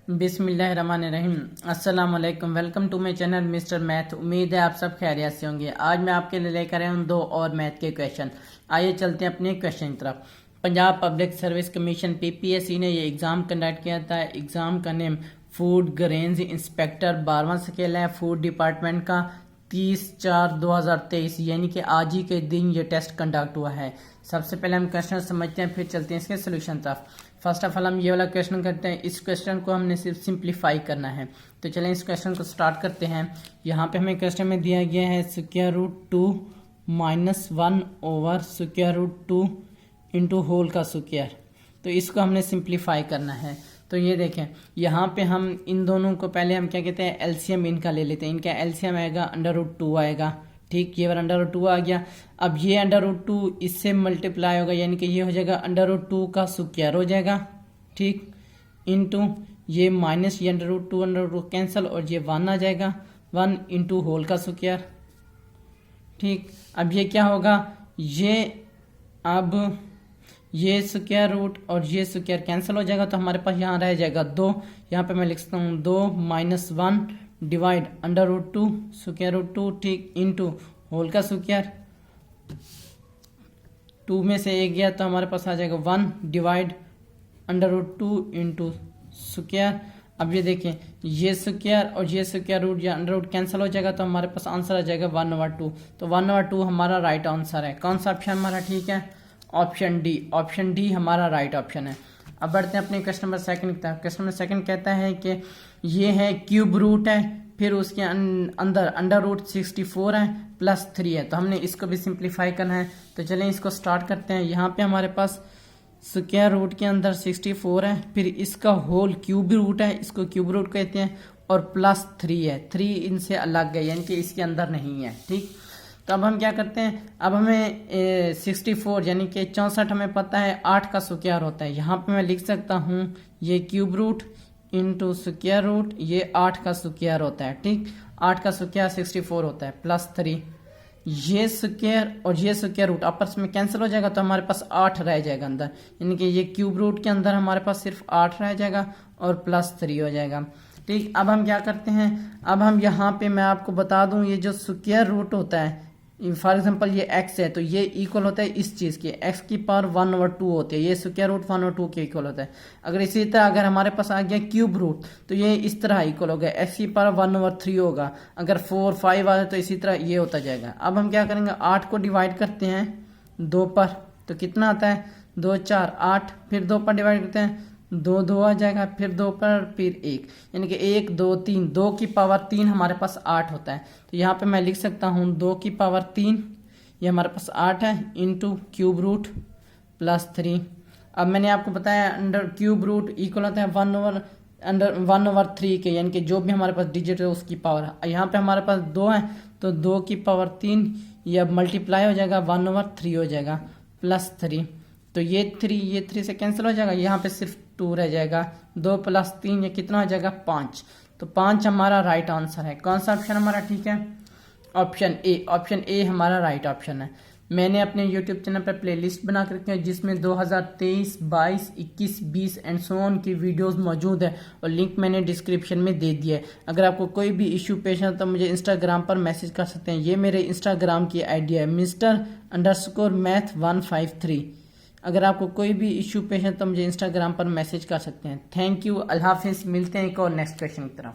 बिस्मिल्लाहिर्रहमानिर्रहीम। अस्सलाम वालेकुम। Welcome to my channel Mister Math. उम्मीद है आप सब खैरियत से होंगे। आज मैं आपके लिए लेकर आया हूँ दो और मैथ के क्वेश्चन। आइए चलते हैं अपने क्वेश्चन की तरफ। Punjab public service commission PPSC ने ये एग्ज़ाम कंडक्ट किया था। एग्ज़ाम का नेम फूड ग्रेन्स इंस्पेक्टर 12वां स्केल है फूड डिपार्टमेंट का। 30/4/2023 यानी कि आज ही के दिन ये टेस्ट कंडक्ट हुआ है। सबसे पहले हम क्वेश्चन समझते हैं, फिर चलते हैं इसके सोल्यूशन तरफ। फर्स्ट ऑफ ऑल हम ये वाला क्वेश्चन करते हैं। इस क्वेश्चन को हमने सिर्फ सिंप्लीफाई करना है, तो चलें इस क्वेश्चन को स्टार्ट करते हैं। यहाँ पे हमें क्वेश्चन में दिया गया है √2 - 1 ओवर √2 इंटू होल का स्क्वायर। तो इसको हमने सिंप्लीफाई करना है। तो ये देखें, यहाँ पे हम इन दोनों को पहले हम क्या कहते हैं, एलसीएम इनका ले लेते हैं। इनका एलसीएम आएगा √2 आएगा। ठीक, ये बार √2 आ गया। अब ये √2 इससे मल्टीप्लाई होगा, यानी कि ये हो जाएगा √2 का स्क्वायर हो जाएगा। ठीक, इंटू ये माइनस ये √2 कैंसिल और ये 1 आ जाएगा। 1 इंटू होल का स्क्वायर। ठीक, अब ये क्या होगा, अब ये स्क्वायर रूट और ये स्क्वायर कैंसिल हो जाएगा, तो हमारे पास यहाँ रह जाएगा 2। यहाँ पे मैं लिख सकता हूँ 2 - 1 डिवाइड √2 √2। ठीक, इंटू होल का स्क्वायर। 2 में से 1 गया तो हमारे पास आ जाएगा 1 डिवाइड √2 इंटू स्क्वायर। अब ये देखें, ये स्क्वायर और ये स्क्वायर रूट या अंडर रूट कैंसिल हो जाएगा, तो हमारे पास आंसर आ जाएगा 1/2। तो 1/2 हमारा राइट आंसर है। कौन सा ऑप्शन हमारा ठीक है? Option D. ऑप्शन डी हमारा राइट ऑप्शन है। अब बढ़ते हैं अपने क्वेश्चन नंबर सेकंड की तरफ। क्वेश्चन नंबर सेकंड कहता है कि ये है क्यूब रूट है, फिर उसके अंदर √64 है प्लस 3 है। तो हमने इसको भी सिंप्लीफाई करना है, तो चलें इसको स्टार्ट करते हैं। यहाँ पे हमारे पास स्क्वायर रूट के अंदर 64 है, फिर इसका होल क्यूब रूट है, इसको क्यूब रूट कहते हैं, और प्लस 3 है। 3 इनसे अलग है, यानी कि इसके अंदर नहीं है। ठीक, तो अब हम क्या करते हैं, अब हमें 64 यानी कि 64 हमें पता है 8 का स्क्वायर होता है। यहाँ पे मैं लिख सकता हूँ ये cube root into square root, ये 8 का स्क्वायर होता है। ठीक, 8 का स्क्वायर 64 होता है प्लस 3। ये स्क्वायर और ये स्क्वायर रूट आपस में कैंसिल हो जाएगा, तो हमारे पास 8 रह जाएगा अंदर, यानी कि ये क्यूब रूट के अंदर हमारे पास सिर्फ 8 रह जाएगा और प्लस 3 हो जाएगा। ठीक, अब हम क्या करते हैं, अब हम यहाँ पे मैं आपको बता दूं, ये जो स्क्वायर रूट होता है, फॉर एग्जांपल ये x है, तो ये इक्वल होता है इस चीज़ के, x की पावर 1/2 होती है। ये स्क्वायर रूट 1/2 के इक्वल होता है। अगर इसी तरह अगर हमारे पास आ गया क्यूब रूट, तो ये इस तरह इक्वल होगा, x की पावर 1/3 होगा। अगर 4 5 आ जाए तो इसी तरह ये होता जाएगा। अब हम क्या करेंगे, 8 को डिवाइड करते हैं 2 पर, तो कितना आता है, 2 4 8, फिर 2 पर डिवाइड करते हैं, 2 2 आ जाएगा, फिर 2 पर फिर 1, यानी कि 1 2 3, 2 की पावर 3 हमारे पास 8 होता है। तो यहाँ पे मैं लिख सकता हूँ 2 की पावर 3, ये हमारे पास 8 है, इंटू क्यूब रूट प्लस 3। अब मैंने आपको बताया अंडर क्यूब रूट इक्वल होता है 1/3 के, यानी कि जो भी हमारे पास डिजिट है उसकी पावर। यहाँ पे हमारे पास 2 है, तो 2 की पावर 3, ये अब मल्टीप्लाई हो जाएगा 1/3 हो जाएगा प्लस 3। तो ये 3 से कैंसिल हो जाएगा, यहाँ पे सिर्फ 2 रह जाएगा। 2 प्लस 3 ये कितना हो जाएगा, 5। तो 5 हमारा राइट आंसर है। कौन सा ऑप्शन हमारा ठीक है? Option A. ऑप्शन ए हमारा राइट ऑप्शन है। मैंने अपने यूट्यूब चैनल पर प्लेलिस्ट बना कर रखी है, जिसमें 2023, 22, 21, 20 एंड सो ऑन की वीडियोस मौजूद है, और लिंक मैंने डिस्क्रिप्शन में दे दिया है। अगर आपको कोई भी इशू पेश है तो मुझे इंस्टाग्राम पर मैसेज कर सकते हैं। ये मेरे इंस्टाग्राम की आईडी है Mr_Math153। अगर आपको कोई भी इशू पेश है तो मुझे इंस्टाग्राम पर मैसेज कर सकते हैं। थैंक यू, अल्लाह हाफिज़। मिलते हैं एक और नेक्स्ट क्वेश्चन की तरफ।